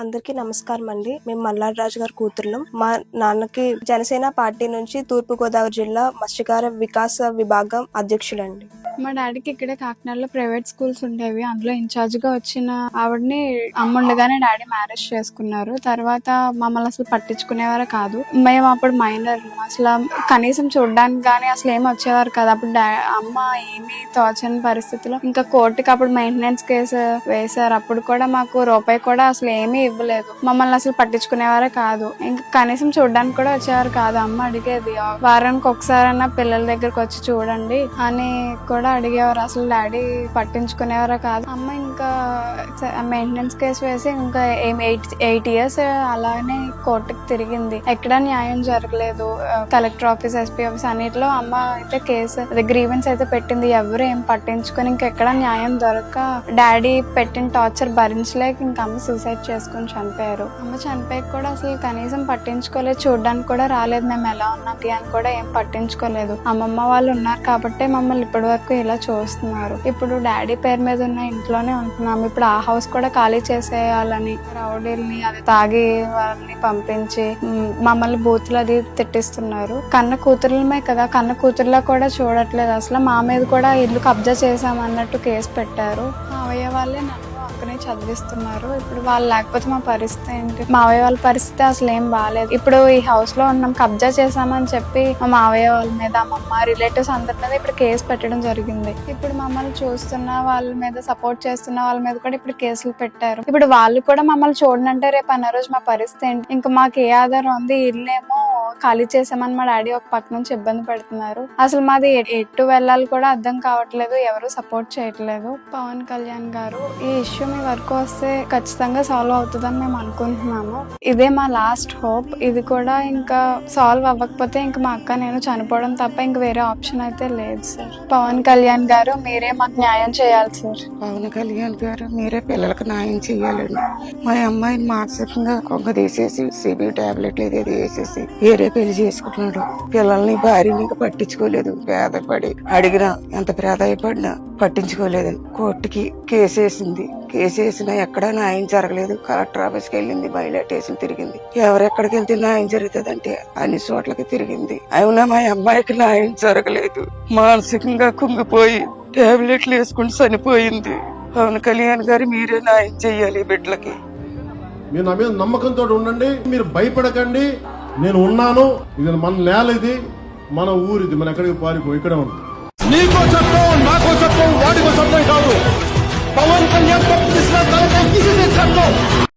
అందరికీ నమస్కారం అండి. మేము మల్లాడి రాజు గారి కూతుర్లం. మా నాన్నకి జనసేన పార్టీ నుంచి తూర్పు గోదావరి జిల్లా మత్స్యకార వికాస విభాగం అధ్యక్షులండి. మా డాడీకి ఇక్కడే కాకినాడలో ప్రైవేట్ స్కూల్స్ ఉండేవి. అందులో ఇన్ఛార్జ్ గా వచ్చిన ఆవిడని అమ్ముండగానే డాడీ మ్యారేజ్ చేసుకున్నారు. తర్వాత మమ్మల్ని అసలు పట్టించుకునేవారు కాదు. మేము అప్పుడు మైనర్, అసలు కనీసం చూడడానికి గానీ అసలు ఏమి వచ్చేవారు కాదు. అప్పుడు అమ్మ ఏమీ తోచని పరిస్థితిలో ఇంకా కోర్టుకి అప్పుడు మెయింటెనెన్స్ కేసు వేశారు. అప్పుడు కూడా మాకు రూపాయి కూడా అసలు ఏమీ ఇవ్వలేదు. మమ్మల్ని అసలు పట్టించుకునేవారే కాదు. ఇంకా కనీసం చూడడానికి కూడా వచ్చేవారు కాదు. అమ్మ అడిగేది వారానికి ఒకసారైనా పిల్లల దగ్గరకు వచ్చి చూడండి అని కూడా అడిగేవారు. అసలు డాడీ పట్టించుకునేవారు కాదు. అమ్మ ఇంకా మెయింటెనెన్స్ కేసు వేసి ఇంకా 8 years అలానే కోర్టుకి తిరిగింది. ఎక్కడా న్యాయం జరగలేదు. కలెక్టర్ ఆఫీస్, ఎస్పీ ఆఫీస్ అన్నిటిలో అమ్మ అయితే కేసు గ్రీవెన్స్ అయితే పెట్టింది. ఎవరు ఏం పట్టించుకొని ఇంకెక్కడ న్యాయం దొరక డాడీ పెట్టిన టార్చర్ భరించలేక ఇంకా అమ్మ సూసైడ్ చేసుకుని చనిపోయారు. అమ్మ చనిపోయి కూడా అసలు కనీసం పట్టించుకోలేదు. చూడడానికి కూడా రాలేదు. మేము ఎలా ఉన్నది అని కూడా ఏం పట్టించుకోలేదు. అమ్మమ్మ వాళ్ళు ఉన్నారు కాబట్టి మమ్మల్ని ఇప్పటి వరకు ఇలా చూస్తున్నారు. ఇప్పుడు డాడీ పేరు మీద ఉన్న ఇంట్లోనే ఉంటున్నాం. ఇప్పుడు ఆ హౌస్ కూడా ఖాళీ చేసేయాలని రౌడీల్ని అది తాగి వాళ్ళని పంపించి మమ్మల్ని బూతులు అది తిట్టిస్తున్నారు. కన్న కూతురులమే కదా, కన్న కూతురులా కూడా చూడట్లేదు. అసలు మా మీద కూడా ఇల్లు కబ్జా చేసామన్నట్టు కేసు పెట్టారు. మావయ్య వాళ్ళే నన్ను అక్కడే చదివిస్తున్నారు. ఇప్పుడు వాళ్ళు లేకపోతే మా పరిస్థితి ఏంటి? మావయ్య వాళ్ళ పరిస్థితి అసలు ఏం బాగాలేదు. ఇప్పుడు ఈ హౌస్ లో ఉన్నాం, కబ్జా చేసామని చెప్పి మా మావయ్య వాళ్ళ మీద, అమ్మమ్మ, రిలేటివ్స్ అందరి మీద ఇప్పుడు కేసు పెట్టడం జరిగింది. ఇప్పుడు మమ్మల్ని చూస్తున్న వాళ్ళ మీద, సపోర్ట్ చేస్తున్న వాళ్ళ మీద కూడా ఇప్పుడు కేసులు పెట్టారు. ఇప్పుడు వాళ్ళు కూడా మమ్మల్ని చూడనంటే రేపు అన్న రోజు మా పరిస్థితి ఏంటి? ఇంకా మాకు ఏ ఆధారం ఉంది? ఇల్లేమో ఖాళీ చేసామని మా డాడీ ఒక పక్క నుంచి ఇబ్బంది పెడుతున్నారు. అసలు మాది ఎటు వెళ్ళాలి కూడా అర్థం కావట్లేదు. ఎవరు సపోర్ట్ చేయట్లేదు. పవన్ కళ్యాణ్ గారు ఈ ఇష్యూ మీ వరకు వస్తే ఖచ్చితంగా సాల్వ్ అవుతుందని మేము అనుకుంటున్నాము. ఇదే మా లాస్ట్ హోప్. ఇది కూడా ఇంకా సాల్వ్ అవ్వకపోతే ఇంకా మా అక్క నేను చనిపోవడం తప్ప ఇంక వేరే ఆప్షన్ అయితే లేదు సార్. పవన్ కళ్యాణ్ గారు మీరే మాకు న్యాయం చేయాలి సార్. పవన్ కళ్యాణ్ గారు మీరే పిల్లలకు న్యాయం చేయాలండి. మా అమ్మాయిని మానసికంగా కొంగ తీసేసి సిబి టాబ్లెట్లు ఏదేది వేసేసి వేరే పెళ్లి చేసుకుంటున్నాడు. పిల్లల్ని భార్యని పట్టించుకోలేదు. పేదపడి అడిగినా ఎంత ప్రాధాయపడినా పట్టించుకోలేదు. కోర్టుకి కేసేసింది. కేసేసినా ఎక్కడా న్యాయం జరగలేదు. కలెక్టర్ ఆఫీస్కి వెళ్ళింది, బయట స్టేషన్ తిరిగింది. ఎవరెక్కడికి వెళ్తే న్యాయం జరుగుతుందంటే అన్ని చోట్లకి తిరిగింది. అయినా మా అమ్మాయికి న్యాయం జరగలేదు. మానసికంగా కుంగిపోయి టాబ్లెట్లు వేసుకుని చనిపోయింది. పవన్ కళ్యాణ్ గారు మీరే న్యాయం చెయ్యాలి బిడ్డలకి. మీరు నా మీద నమ్మకంతో ఉండండి. మీరు భయపడకండి. నేను ఉన్నాను. ఇది మన నేల, ఇది మన ఊరిది. మన ఎక్కడికి పారిపో, ఇక్కడే ఉంటాం. నీకో చట్టం, నాకో చట్టం, వాడికో చట్టం కాదు. పవన్ కళ్యాణ్ చట్టం